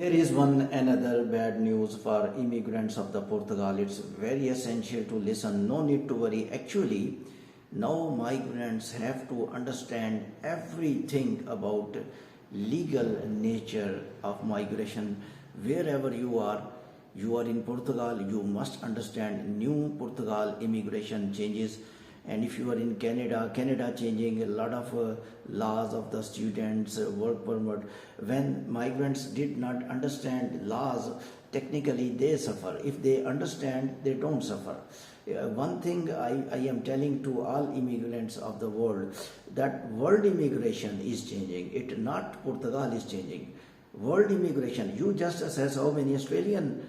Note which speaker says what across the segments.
Speaker 1: Here is one another bad news for immigrants of the Portugal. It's very essential to listen. No need to worry. Actually, now migrants have to understand everything about legal nature of migration. Wherever you are in Portugal, you must understand new Portugal immigration changes. And if you are in Canada changing a lot of laws of the students work permit. When migrants did not understand laws, technically they suffer. If they understand, they don't suffer. One thing I am telling to all immigrants of the world, that world immigration is changing. It not Portugal is changing. World immigration, you just assess how many Australian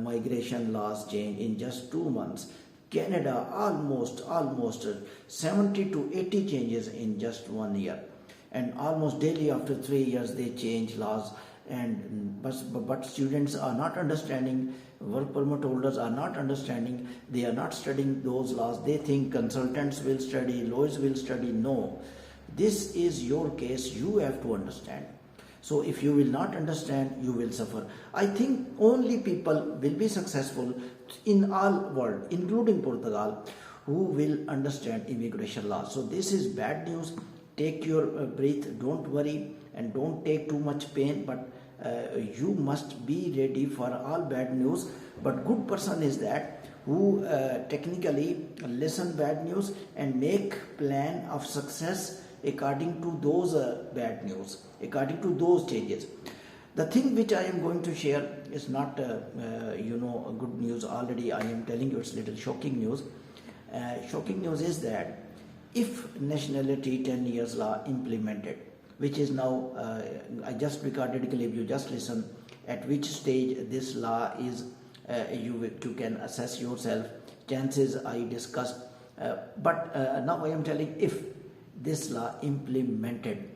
Speaker 1: migration laws change in just 2 months. Canada almost 70 to 80 changes in just 1 year, and almost daily after 3 years they change laws. And but students are not understanding, work permit holders are not understanding, they are not studying those laws. They think consultants will study, lawyers will study. No, this is your case, you have to understand. So if you will not understand, you will suffer. I think only people will be successful in all world, including Portugal, who will understand immigration law. So this is bad news. Take your breath, don't worry, and don't take too much pain, but you must be ready for all bad news. But good person is that who technically listen bad news and make plan of success according to those bad news, according to those changes. The thing which I am going to share is not, good news. Already I am telling you it's little shocking news. Shocking news is that if nationality 10 years law implemented, which is now, I just recorded a clip, you just listen, at which stage this law is, you can assess yourself. Chances I discussed, but now I am telling if this law implemented.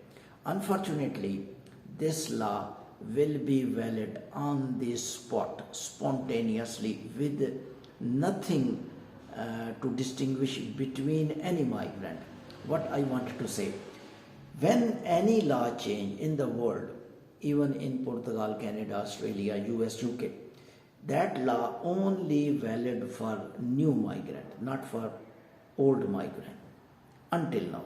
Speaker 1: Unfortunately, this law will be valid on the spot, spontaneously, with nothing to distinguish between any migrant. What I wanted to say, when any law change in the world, even in Portugal, Canada, Australia, US, UK, that law only valid for new migrant, not for old migrant, until now.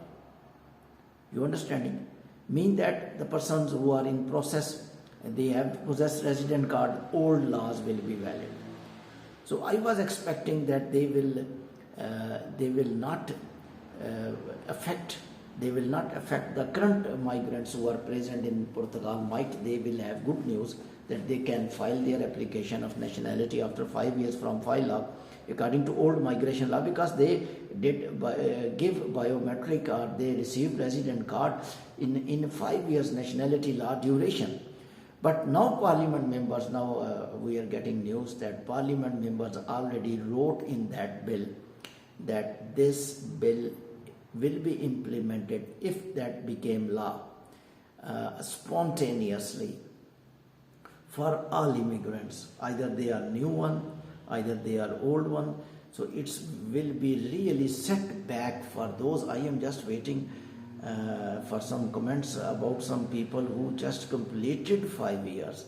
Speaker 1: You understanding? Mean that the persons who are in process, they have possessed resident card, old laws will be valid. So I was expecting that they will not affect the current migrants who are present in Portugal. They will have good news that they can file their application of nationality after 5 years from file law according to old migration law, because they did give biometric card, they received resident card in 5 years nationality law duration. But now parliament members, we are getting news that parliament members already wrote in that bill that this bill will be implemented, if that became law, spontaneously for all immigrants, either they are new one, either they are old one. So it will be really set back for those. I am just waiting for some comments about some people who just completed 5 years.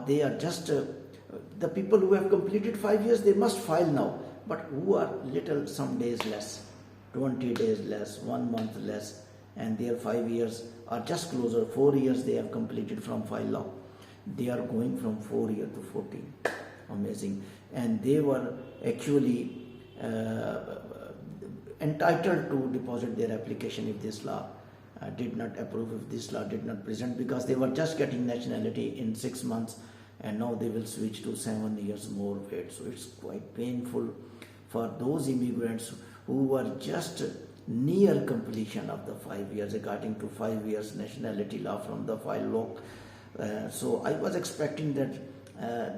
Speaker 1: They are just, the people who have completed 5 years, they must file now, but who are little, some days less, 20 days less, 1 month less, and their 5 years are just closer. 4 years they have completed from file law. They are going from 4 years to 14. Amazing. And they were actually entitled to deposit their application if this law did not approve, if this law did not present, because they were just getting nationality in 6 months, and now they will switch to 7 years more wait. So it's quite painful for those immigrants who were just near completion of the 5 years, according to 5 years nationality law from the file law. So I was expecting that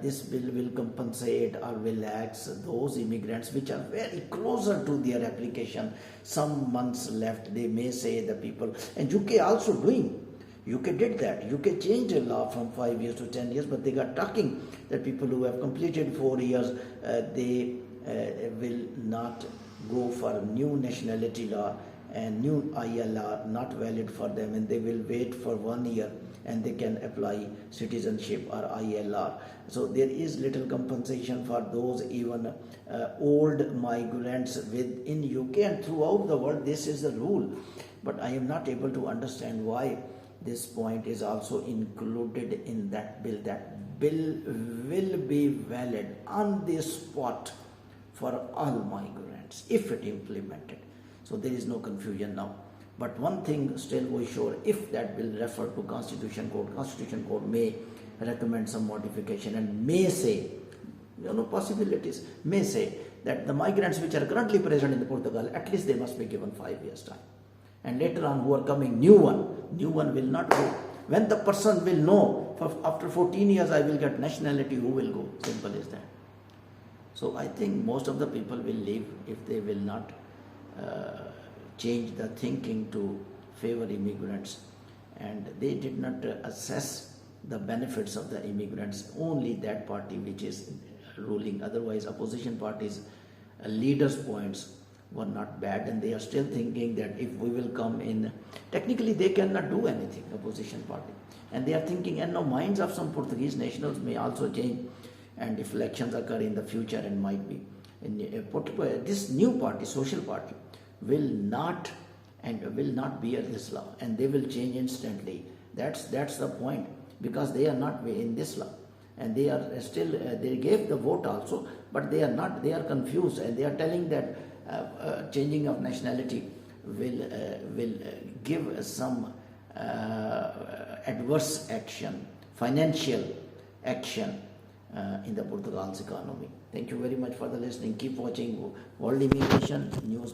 Speaker 1: this bill will compensate or relax those immigrants which are very closer to their application, some months left, they may say, the people. And UK also doing, UK did that. UK changed the law from 5 years to 10 years, but they got talking that people who have completed 4 years, they will not go for new nationality law, and new ILR not valid for them, and they will wait for 1 year and they can apply citizenship or ILR. So there is little compensation for those even old migrants within UK and throughout the world. This is the rule, but I am not able to understand why this point is also included in that bill. That bill will be valid on the spot for all migrants if it implemented. So there is no confusion now. But one thing still we sure, if that bill refer to Constitution Court may recommend some modification and may say, possibilities, may say that the migrants which are currently present in Portugal, at least they must be given 5 years time. And later on who are coming, new one will not go. When the person will know, after 14 years I will get nationality, who will go? Simple as that. So I think most of the people will leave if they will not change the thinking to favor immigrants, and they did not assess the benefits of the immigrants. Only that party which is ruling, otherwise opposition parties leaders' points were not bad, and they are still thinking that if we will come in, technically they cannot do anything, opposition party, and they are thinking, and now minds of some Portuguese nationals may also change, and if elections occur in the future, and might be in Portugal, this new party, social party, will not bear this law, and they will change instantly. That's the point, because they are not in this law, and they are still they gave the vote also, but they are not. They are confused, and they are telling that changing of nationality will give some adverse action, financial action in the Portugal's economy. Thank you very much for the listening. Keep watching World Immigration News.